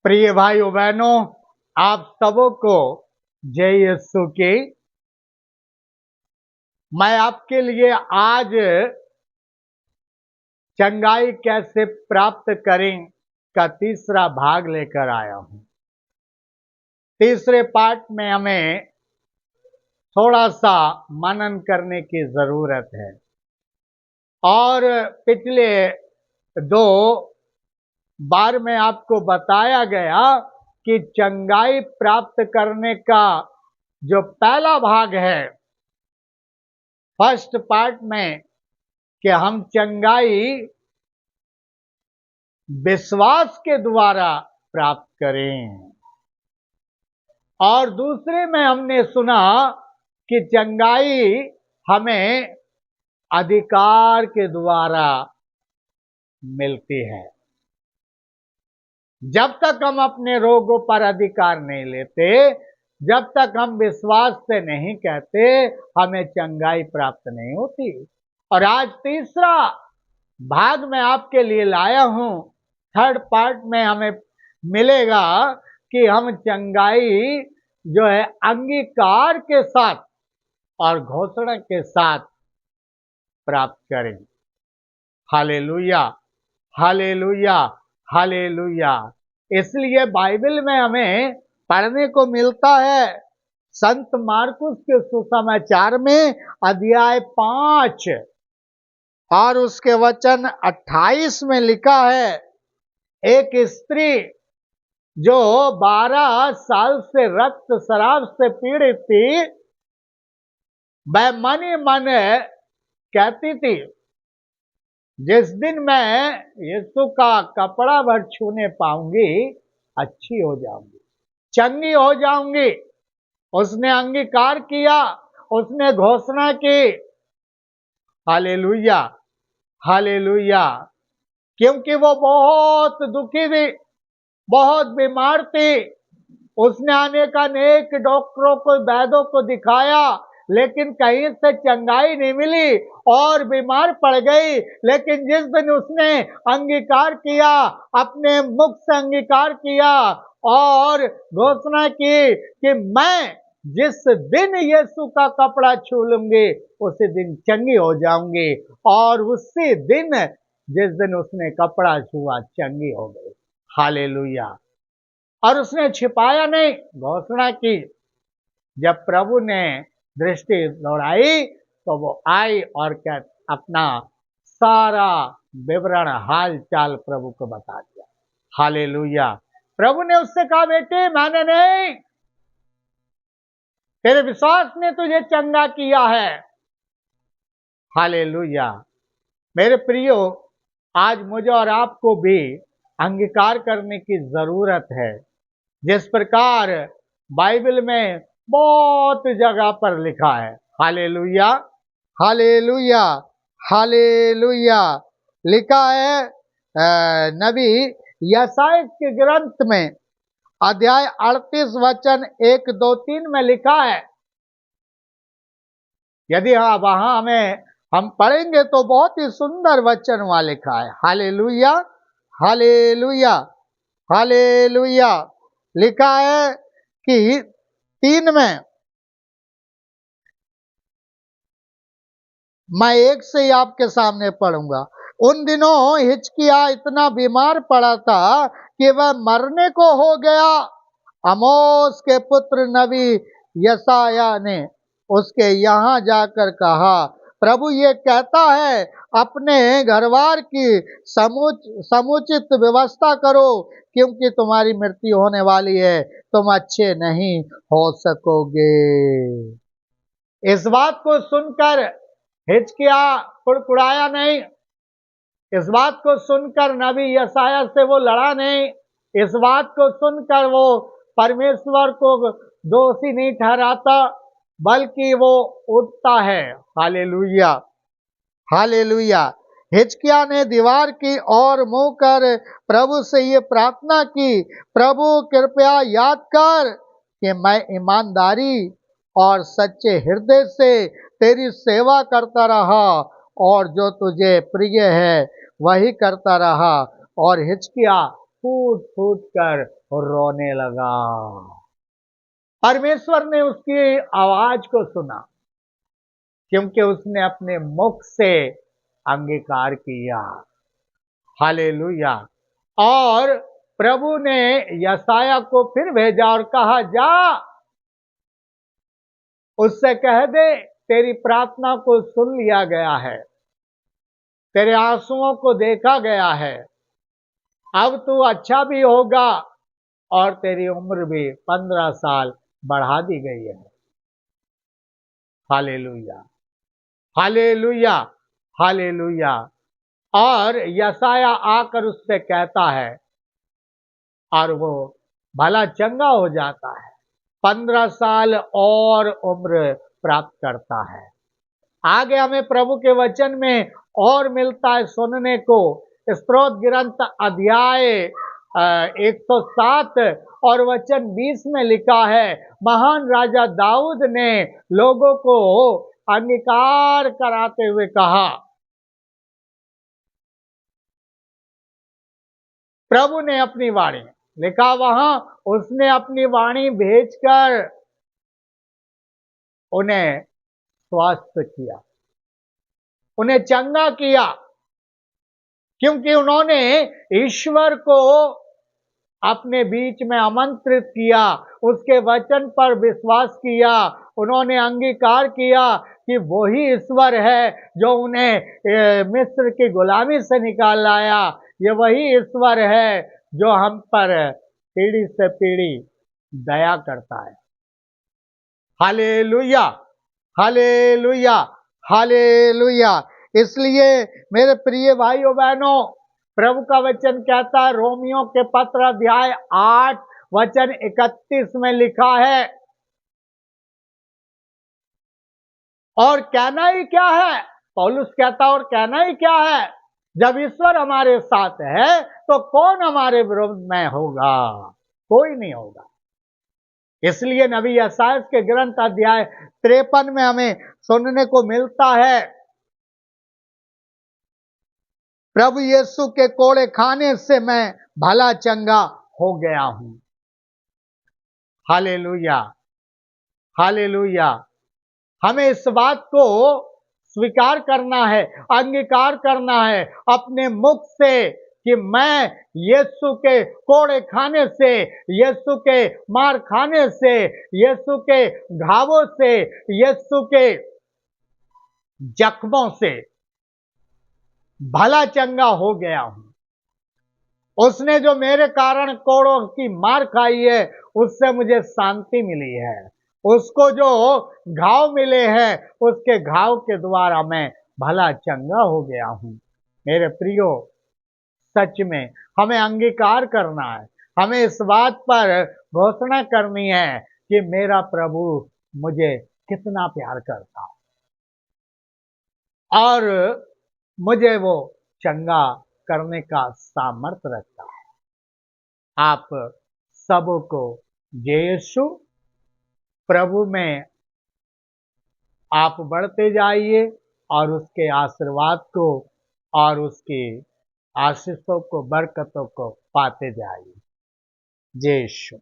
प्रिय भाइयों बहनों, आप सबों को जय यीशु की। मैं आपके लिए आज चंगाई कैसे प्राप्त करें का तीसरा भाग लेकर आया हूं। तीसरे पार्ट में हमें थोड़ा सा मनन करने की जरूरत है और पिछले 2 बार में आपको बताया गया कि चंगाई प्राप्त करने का जो पहला भाग है फर्स्ट पार्ट में कि हम चंगाई विश्वास के द्वारा प्राप्त करें, और दूसरे में हमने सुना कि चंगाई हमें अधिकार के द्वारा मिलती है। जब तक हम अपने रोगों पर अधिकार नहीं लेते, जब तक हम विश्वास से नहीं कहते, हमें चंगाई प्राप्त नहीं होती। और आज तीसरा भाग में आपके लिए लाया हूं। थर्ड पार्ट में हमें मिलेगा कि हम चंगाई जो है अंगीकार के साथ और घोषणा के साथ प्राप्त करें। Hallelujah, hallelujah, hallelujah. इसलिए बाइबल में हमें पढ़ने को मिलता है संत मार्कुस के सुसमाचार में अध्याय 5 और उसके वचन 28 में लिखा है, एक स्त्री जो 12 साल से रक्त शराब से पीड़ित थी, वह मन ही मन कहती थी, जिस दिन मैं यीशु का कपड़ा भर छूने पाऊंगी, अच्छी हो जाऊंगी, चंगी हो जाऊंगी। उसने अंगीकार किया, उसने घोषणा की। Hallelujah, hallelujah. क्योंकि वो बहुत दुखी थी, बहुत बीमार थी। उसने अनेक डॉक्टरों को, वैद्यों को दिखाया, लेकिन कहीं से चंगाई नहीं मिली और बीमार पड़ गई। लेकिन जिस दिन उसने अंगीकार किया, अपने मुख से अंगीकार किया और घोषणा की कि मैं जिस दिन यीशु का कपड़ा छू लूंगी, उसी दिन चंगी हो जाऊंगी, और उसी दिन जिस दिन उसने कपड़ा छुआ, चंगी हो गई। हालेलुया। और उसने छिपाया नहीं, घोषणा की। जब प्रभु ने दृष्टि दौड़ाई तो वो आई और क्या अपना सारा विवरण, हाल चाल प्रभु को बता दिया। हालेलुया। प्रभु ने उससे कहा, बेटे मैंने नहीं, तेरे विश्वास ने तुझे चंगा किया है। हालेलुया। मेरे प्रियो, आज मुझे और आपको भी अंगीकार करने की जरूरत है, जिस प्रकार बाइबल में बहुत जगह पर लिखा है। Hallelujah, hallelujah, hallelujah. लिखा है नबी यशायाह के ग्रंथ में अध्याय 38 वचन 1, 2, 3 में लिखा है। यदि वहां हम पढ़ेंगे तो बहुत ही सुंदर वचन वहां लिखा है। Hallelujah, hallelujah, hallelujah. लिखा है कि 3 में, मैं 1 से ही आपके सामने पढ़ूंगा। उन दिनों हिजकिय्याह इतना बीमार पड़ा था कि वह मरने को हो गया। आमोस के पुत्र नबी यशायाह ने उसके यहां जाकर कहा, प्रभु ये कहता है, अपने घरवार की समुचित व्यवस्था करो, क्योंकि तुम्हारी मृत्यु होने वाली है, तुम अच्छे नहीं हो सकोगे। इस बात को सुनकर हिजकिय्याह कुड़कुड़ाया नहीं। इस बात को सुनकर नबी यशायाह से वो लड़ा नहीं। इस बात को सुनकर वो परमेश्वर को दोषी नहीं ठहराता, बल्कि वो उठता है। Hallelujah, hallelujah. हिजकिय्याह ने दीवार की ओर मुंह कर प्रभु से ये प्रार्थना की, प्रभु कृपया याद कर कि मैं ईमानदारी और सच्चे हृदय से तेरी सेवा करता रहा और जो तुझे प्रिय है वही करता रहा। और हिजकिय्याह फूट फूट कर रोने लगा। परमेश्वर ने उसकी आवाज को सुना, क्योंकि उसने अपने मुख से अंगीकार किया। हालेलुया। और प्रभु ने यशायाह को फिर भेजा और कहा, जा उससे कह दे तेरी प्रार्थना को सुन लिया गया है, तेरे आंसुओं को देखा गया है, अब तू अच्छा भी होगा और तेरी उम्र भी 15 साल बढ़ा दी गई है। Hallelujah, hallelujah, hallelujah. और यशायाह आकर उससे कहता है और वो भला चंगा हो जाता है, 15 साल और उम्र प्राप्त करता है। आगे हमें प्रभु के वचन में और मिलता है सुनने को। स्तोत्र ग्रंथ अध्याय 107 और वचन 20 में लिखा है, महान राजा दाऊद ने लोगों को अंगीकार कराते हुए कहा, प्रभु ने अपनी वाणी, लिखा वहां, उसने अपनी वाणी भेजकर उन्हें स्वस्थ किया, उन्हें चंगा किया, क्योंकि उन्होंने ईश्वर को अपने बीच में आमंत्रित किया, उसके वचन पर विश्वास किया, उन्होंने अंगीकार किया कि वही ईश्वर है जो उन्हें मिस्र की गुलामी से निकाल लाया। ये वही ईश्वर है जो हम पर पीढ़ी से पीढ़ी दया करता है। Hallelujah, hallelujah, hallelujah. इसलिए मेरे प्रिय भाइयों बहनों, प्रभु का वचन कहता है, रोमियो के पत्र अध्याय 8 वचन 31 में लिखा है, और कहना ही क्या है, पौलुस कहता और कहना ही क्या है, जब ईश्वर हमारे साथ है तो कौन हमारे विरोध में होगा? कोई नहीं होगा। इसलिए नबी यशायाह के ग्रंथ अध्याय 53 में हमें सुनने को मिलता है, प्रभु यीशु के कोड़े खाने से मैं भला चंगा हो गया हूं। Hallelujah, hallelujah. हमें इस बात को स्वीकार करना है, अंगीकार करना है अपने मुख से कि मैं यीशु के कोड़े खाने से, यीशु के मार खाने से, यीशु के घावों से, यीशु के जख्मों से भला चंगा हो गया हूं। उसने जो मेरे कारण कोड़ों की मार खाई है, उससे मुझे शांति मिली है। उसको जो घाव मिले हैं, उसके घाव के द्वारा मैं भला चंगा हो गया हूं। मेरे प्रियो, सच में हमें अंगीकार करना है, हमें इस बात पर घोषणा करनी है कि मेरा प्रभु मुझे कितना प्यार करता है और मुझे वो चंगा करने का सामर्थ्य रखता है। आप सबको यीशु प्रभु में आप बढ़ते जाइए और उसके आशीर्वाद को और उसकी आशीषों को, बरकतों को पाते जाइए। यीशु।